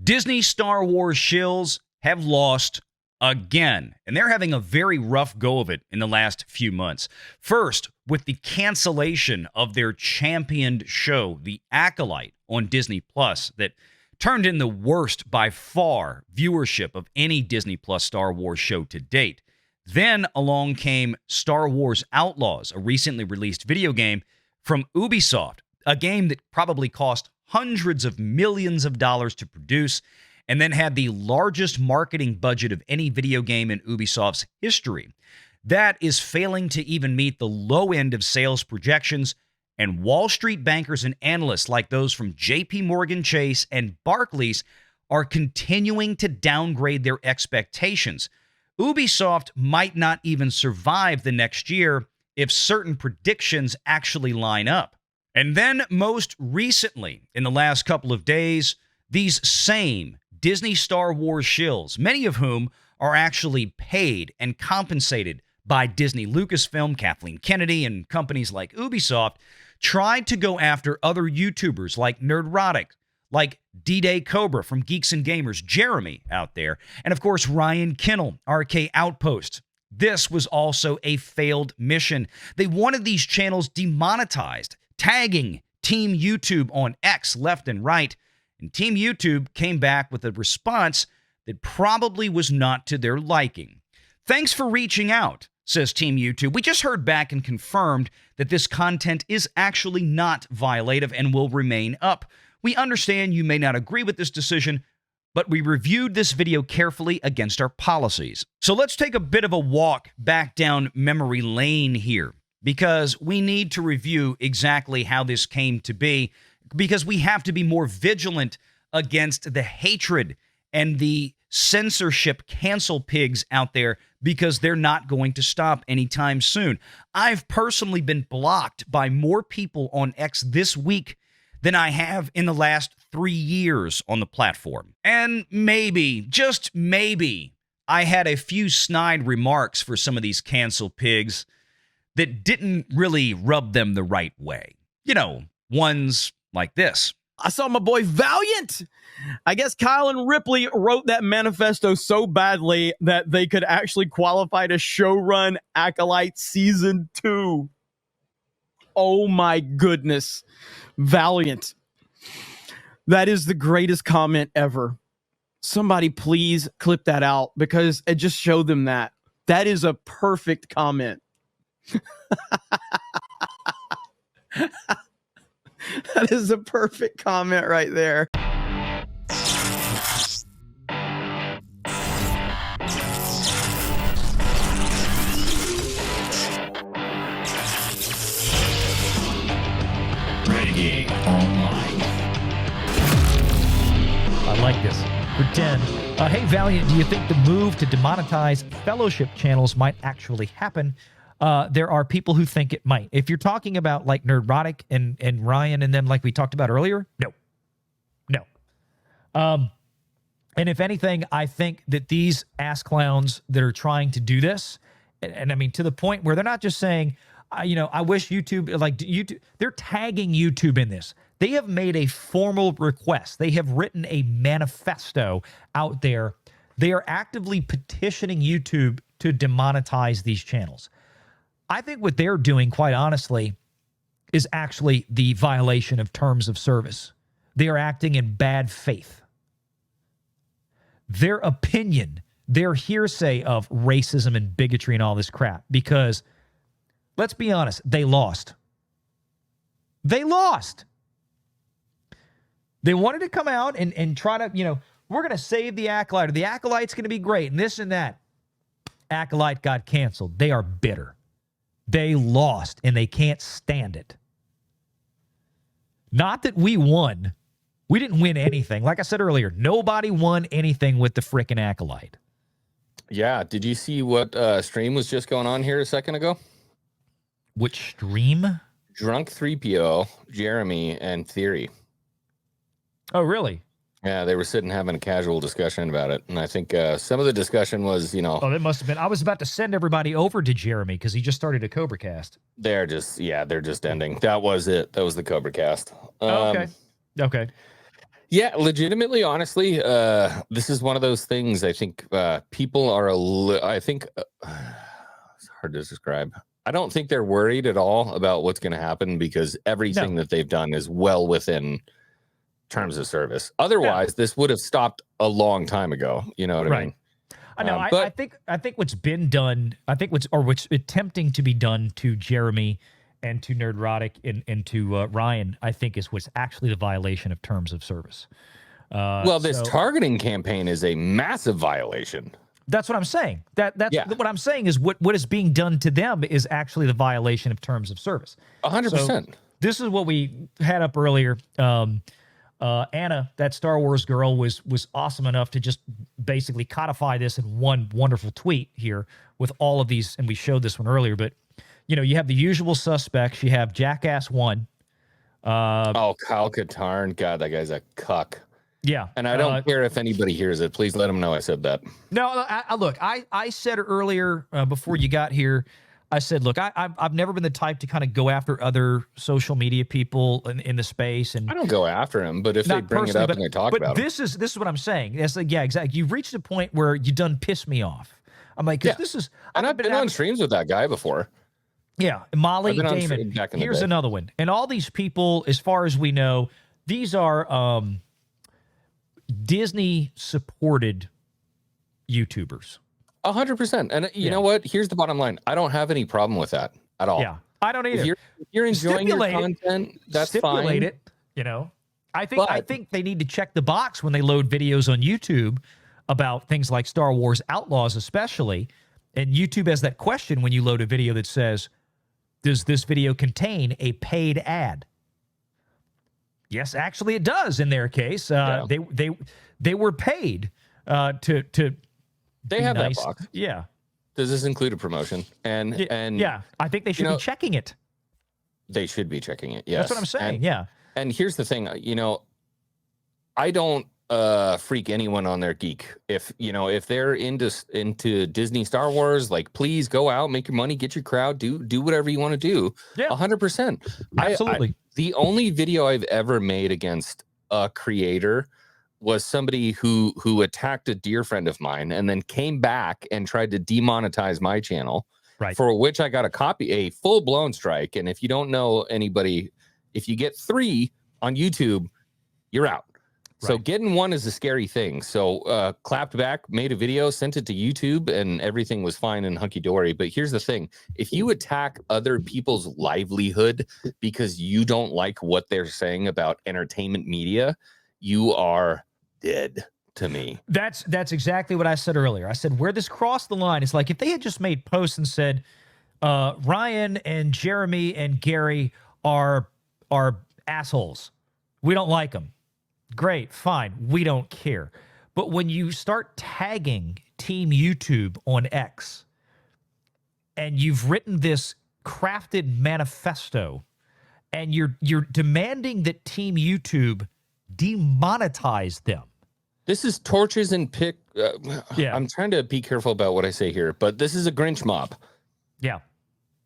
Disney Star Wars shills have lost again, and they're having a very rough go of it in the last few months. First, with the cancellation of their championed show, The Acolyte, on Disney Plus, that turned in the worst by far viewership of any Disney Plus Star Wars show to date. Then along came Star Wars Outlaws, a recently released video game from Ubisoft, a game that probably cost hundreds of millions of dollars to produce, and then had the largest marketing budget of any video game in Ubisoft's history. That is failing to even meet the low end of sales projections, and Wall Street bankers and analysts like those from JP Morgan Chase and Barclays are continuing to downgrade their expectations. Ubisoft might not even survive the next year if certain predictions actually line up. And then, most recently, in the last couple of days, these same Disney Star Wars shills, many of whom are actually paid and compensated by Disney Lucasfilm, Kathleen Kennedy, and companies like Ubisoft, tried to go after other YouTubers like Nerdrotic, like D-Day Cobra from Geeks and Gamers, Jeremy out there, and of course Ryan Kinnell, RK Outpost. This was also a failed mission. They wanted these channels demonetized, tagging Team YouTube on X left and right, and Team YouTube came back with a response that probably was not to their liking. Thanks for reaching out, says Team YouTube. We just heard back and confirmed that this content is actually not violative and will remain up. We understand you may not agree with this decision, but we reviewed this video carefully against our policies. So let's take a bit of a walk back down memory lane here, because we need to review exactly how this came to be, because we have to be more vigilant against the hatred and the censorship cancel pigs out there, because they're not going to stop anytime soon. I've personally been blocked by more people on X this week than I have in the last 3 years on the platform. And maybe, just maybe, I had a few snide remarks for some of these cancel pigs that didn't really rub them the right way. You know, ones like this. I saw my boy Valiant. I guess Kyle and Ripley wrote that manifesto so badly that they could actually qualify to showrun Acolyte Season 2. Oh my goodness. Valiant. That is the greatest comment ever. Somebody please clip that out, because it just showed them that. That is a perfect comment. That is a perfect comment right there. Renegade Online. I like this. Pretend. Hey, Valiant, do you think the move to demonetize fellowship channels might actually happen? There are people who think it might. If you're talking about like Nerdrotic and Ryan and them like we talked about earlier, no. And if anything, I think that these ass clowns that are trying to do this, and I mean to the point where they're not just saying, I wish YouTube, like YouTube, they're tagging YouTube in this. They have made a formal request. They have written a manifesto out there. They are actively petitioning YouTube to demonetize these channels. I think what they're doing, quite honestly, is actually the violation of terms of service. They are acting in bad faith. Their opinion, their hearsay of racism and bigotry and all this crap, because let's be honest, they lost. They lost. They wanted to come out and try to, we're going to save the Acolyte, or the Acolyte's going to be great, and this and that. Acolyte got canceled. They are bitter. They lost, and they can't stand it. Not that we won. We didn't win anything. Like I said earlier, nobody won anything with the frickin' Acolyte. Yeah. Did you see what stream was just going on here a second ago? Which stream? Drunk 3PO, Jeremy, and Theory. Oh, really? Yeah, they were sitting having a casual discussion about it. And I think some of the discussion was, Oh, that must have been. I was about to send everybody over to Jeremy because he just started a Cobra Cast. They're just ending. That was it. That was the Cobra Cast. Okay. Yeah, legitimately, honestly, this is one of those things. I think people are I think it's hard to describe. I don't think they're worried at all about what's going to happen because everything that they've done is well within terms of service. Otherwise, this would have stopped a long time ago. You know what I mean? I know. I think what's been done, what's attempting to be done to Jeremy and to Nerdrotic and to Ryan, I think is what's actually the violation of terms of service. Well, this targeting campaign is a massive violation. That's what I'm saying. That's what I'm saying is what is being done to them is actually the violation of terms of service. 100%. This is what we had up earlier. Anna, that Star Wars girl, was awesome enough to just basically codify this in one wonderful tweet here with all of these, and we showed this one earlier, but you know, you have the usual suspects. You have Jackass 1. Kyle Katarn. God, that guy's a cuck. Yeah. And I don't care if anybody hears it. Please let them know I said that. No, look, I said earlier before you got here, I said, look, I've never been the type to kind of go after other social media people in the space. And I don't go after them, but if they bring it up and they talk about it. This is what I'm saying. It's like, yeah, exactly. You've reached a point where you done piss me off. I'm like, because this is... And I've been on streams with that guy before. Yeah, Molly Damon. Here's another one. And all these people, as far as we know, these are Disney-supported YouTubers. 100%. And you know what? Here's the bottom line. I don't have any problem with that at all. Yeah, I don't either. If you're enjoying your content, that's Stipulate fine. it, you know. I think they need to check the box when they load videos on YouTube about things like Star Wars Outlaws especially. And YouTube has that question when you load a video that says, does this video contain a paid ad? Yes, actually it does in their case. They were paid to They have nice. that box. Yeah. Does this include a promotion? And yeah, I think they should be checking it. They should be checking it. Yes. That's what I'm saying. Yeah. And here's the thing, I don't freak anyone on their geek. If they're into Disney Star Wars, like, please go out, make your money, get your crowd, do whatever you want to do. Yeah. 100%. Absolutely. The only video I've ever made against a creator was somebody who attacked a dear friend of mine and then came back and tried to demonetize my channel. Right. For which I got a full-blown strike. And if you don't know anybody, if you get 3 on YouTube, you're out. Right. So getting 1 is a scary thing. So clapped back, made a video, sent it to YouTube, and everything was fine and hunky-dory. But here's the thing. If you attack other people's livelihood because you don't like what they're saying about entertainment media, you are dead to me. That's exactly what I said earlier. I said where this crossed the line is like if they had just made posts and said Ryan and Jeremy and Gary are assholes. We don't like them. Great, fine. We don't care. But when you start tagging Team YouTube on X and you've written this crafted manifesto and you're demanding that Team YouTube demonetize them. This is torches and pick. I'm trying to be careful about what I say here, but this is a Grinch mob. Yeah.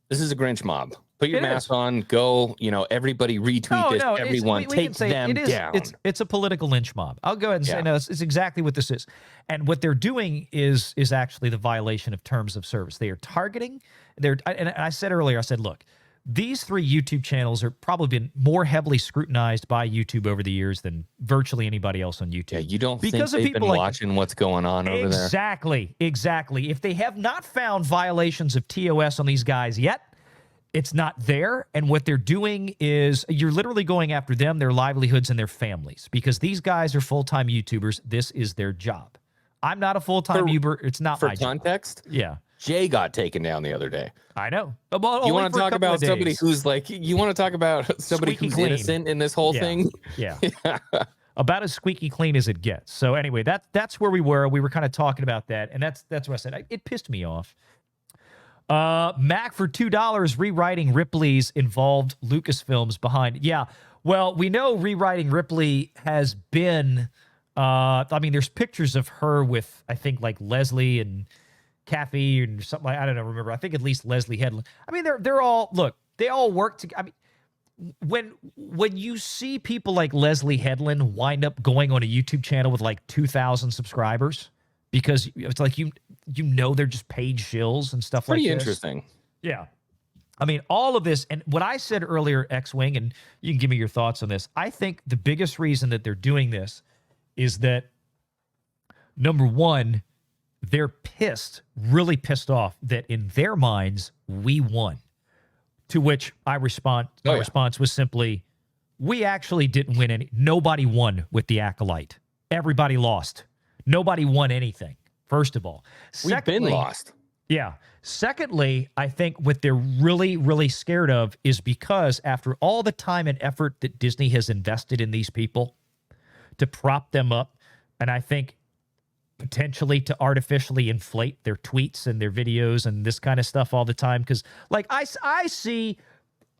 This is a Grinch mob. Put your mask on, go, everybody retweet this, everyone take them down. It's a political lynch mob. I'll go ahead and say, no, it's exactly what this is. And what they're doing is actually the violation of terms of service. They are targeting, and I said earlier, look, these 3 YouTube channels are probably been more heavily scrutinized by YouTube over the years than virtually anybody else on YouTube. Yeah, you don't think they've been watching what's going on over there? Exactly. If they have not found violations of TOS on these guys yet, it's not there. And what they're doing is you're literally going after them, their livelihoods, and their families. Because these guys are full-time YouTubers. This is their job. I'm not a full-time YouTuber. It's not my job. For context? Yeah. Jay got taken down the other day. I know. You want to talk about somebody who's innocent in this whole thing? Yeah. About as squeaky clean as it gets. So anyway, that's where we were. We were kind of talking about that. And that's what I said. It pissed me off. Mac for $2 rewriting Ripley's involved Lucasfilms behind. Yeah. Well, we know rewriting Ripley has been, there's pictures of her with, I think, like Leslie and Kathy and something like, I don't know, remember. I think at least Leslie Headland. I mean, they're all, look, they all work together. I mean, when you see people like Leslie Headland wind up going on a YouTube channel with like 2,000 subscribers because it's like they're just paid shills and stuff like this. Pretty interesting. Yeah. I mean, all of this, and what I said earlier, X-Wing, and you can give me your thoughts on this. I think the biggest reason that they're doing this is that, number one, they're really pissed off that in their minds, we won. To which my response was simply, we actually didn't win any. Nobody won with the acolyte. Everybody lost. Nobody won anything, first of all. We've been lost. Yeah. Secondly, I think what they're really, really scared of is because after all the time and effort that Disney has invested in these people to prop them up, and I think potentially to artificially inflate their tweets and their videos and this kind of stuff all the time. Because, like, I see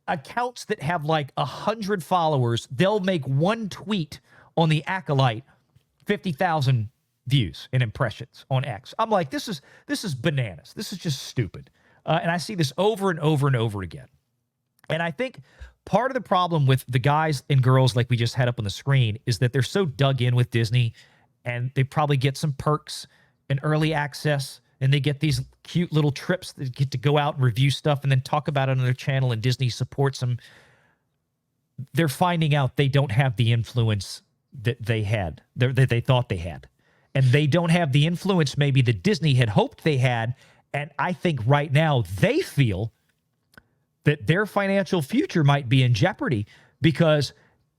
accounts that have like 100 followers. They'll make one tweet on the acolyte, 50,000 views and impressions on X. I'm like, this is bananas. This is just stupid. And I see this over and over and over again. And I think part of the problem with the guys and girls like we just had up on the screen is that they're so dug in with Disney, and they probably get some perks and early access, and they get these cute little trips that get to go out and review stuff and then talk about it on their channel, and Disney supports them. They're finding out they don't have the influence that they had, that they thought they had. And they don't have the influence maybe that Disney had hoped they had. And I think right now they feel that their financial future might be in jeopardy, because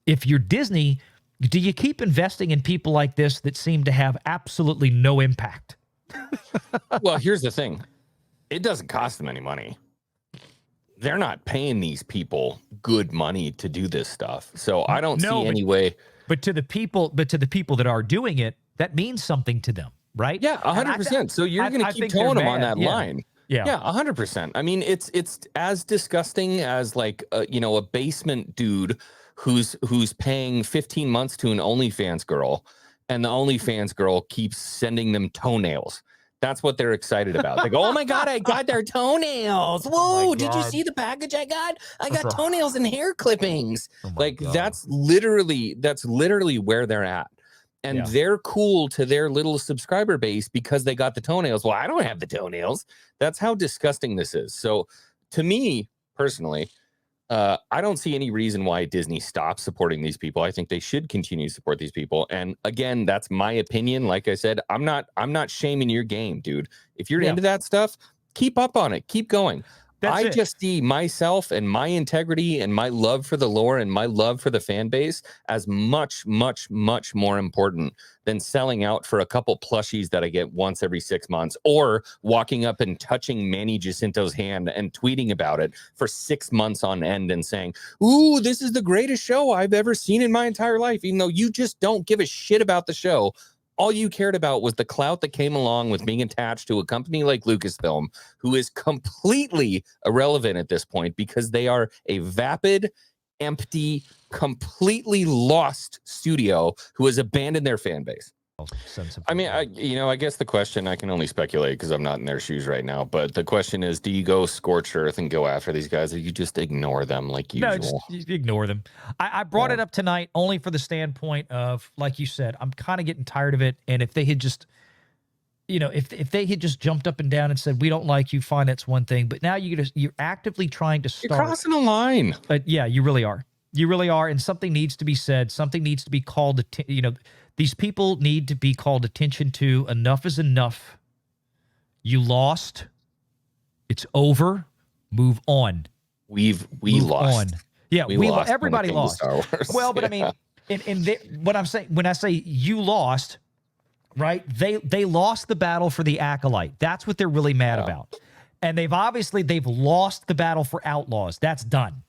if you're Disney, do you keep investing in people like this that seem to have absolutely no impact? Well, here's the thing. It doesn't cost them any money. They're not paying these people good money to do this stuff. So I don't see any way. But to the people that are doing it, that means something to them, right? Yeah, 100%. So you're going to keep towing them on that line. Yeah, 100%. I mean, it's as disgusting as like a basement dude who's paying 15 months to an OnlyFans girl, and the OnlyFans girl keeps sending them toenails. That's what they're excited about. They go, "Oh my God, I got their toenails! Whoa, did you see the package I got? I got toenails and hair clippings." That's literally where they're at. And they're cool to their little subscriber base because they got the toenails. Well, I don't have the toenails. That's how disgusting this is. So to me personally, I don't see any reason why Disney stops supporting these people. I think they should continue to support these people. And again, that's my opinion. Like I said, I'm not shaming your game, dude. If you're into that stuff, keep up on it. Keep going. I just see myself and my integrity and my love for the lore and my love for the fan base as much, much, much more important than selling out for a couple plushies that I get once every 6 months, or walking up and touching Manny Jacinto's hand and tweeting about it for 6 months on end and saying, "Ooh, this is the greatest show I've ever seen in my entire life," even though you just don't give a shit about the show. All you cared about was the clout that came along with being attached to a company like Lucasfilm, who is completely irrelevant at this point because they are a vapid, empty, completely lost studio who has abandoned their fan base. I mean, I guess the question, I can only speculate because I'm not in their shoes right now, but the question is, do you go scorched earth and go after these guys, or you just ignore them like usual? No, just ignore them. I brought it up tonight only for the standpoint of, like you said, I'm kind of getting tired of it. And if they had just, if they had just jumped up and down and said, "We don't like you," fine, that's one thing. But now you're actively trying to start. You're crossing a line. Yeah, you really are. You really are. And something needs to be said. Something needs to be called. These people need to be called attention to. Enough is enough. You lost. It's over. Move on. We lost. On. Yeah, we lost. Everybody lost. Star Wars. Well, but I mean, what I'm saying, when I say you lost, right? They lost the battle for the acolyte. That's what they're really mad about. And they've lost the battle for outlaws. That's done.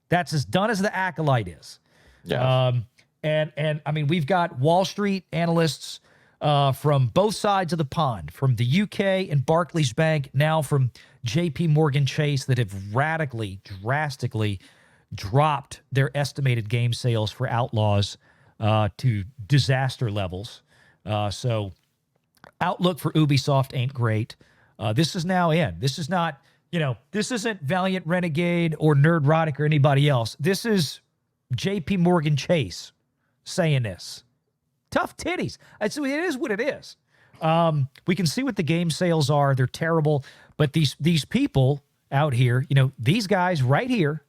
That's as done as the acolyte is. Yeah. And I mean, we've got Wall Street analysts from both sides of the pond, from the UK and Barclays Bank, now from JP Morgan Chase, that have drastically dropped their estimated game sales for Outlaws to disaster levels. So outlook for Ubisoft ain't great. This is now in. This is not this isn't Valiant Renegade or Nerdrotic or anybody else. This is J.P. Morgan Chase saying this. Tough titties. It is what it is. We can see what the game sales are. They're terrible. But these people out here, these guys right here,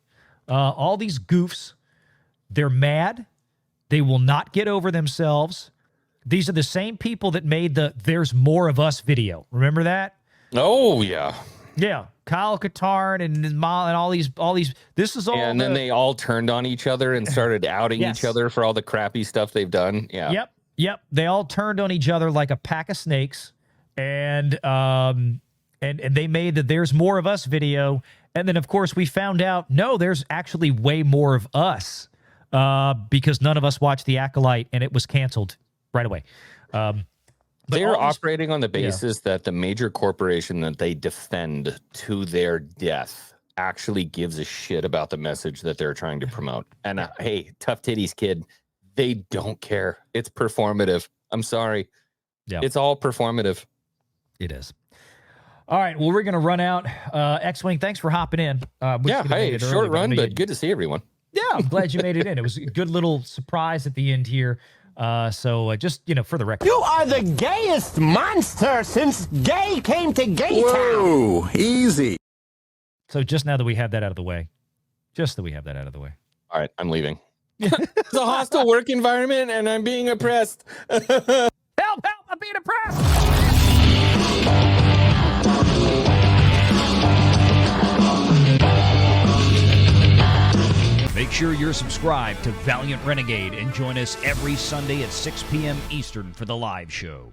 all these goofs, they're mad. They will not get over themselves. These are the same people that made the "There's More of Us" video. Remember that? Oh, yeah. Yeah. Kyle Katarn and all these. This is all. And then they all turned on each other and started outing Yes. each other for all the crappy stuff they've done. Yeah. Yep. They all turned on each other like a pack of snakes, and they made the "There's More of Us" video, and then of course we found out no, there's actually way more of us, because none of us watched the Acolyte, and it was canceled right away. They're operating on the basis that the major corporation that they defend to their death actually gives a shit about the message that they're trying to promote. And hey, tough titties, kid. They don't care. It's performative. I'm sorry. Yeah. It's all performative. It is. All right. Well, we're going to run out. X-Wing, thanks for hopping in. Hey, short run, but good to see everyone. Yeah, I'm glad you made it in. It was a good little surprise at the end here. So just, for the record. You are the gayest monster since gay came to Gay Town. Whoa, easy. So just now that we have that out of the way. All right, I'm leaving. It's a hostile work environment, and I'm being oppressed. Help, I'm being oppressed. Make sure you're subscribed to Valiant Renegade and join us every Sunday at 6 p.m. Eastern for the live show.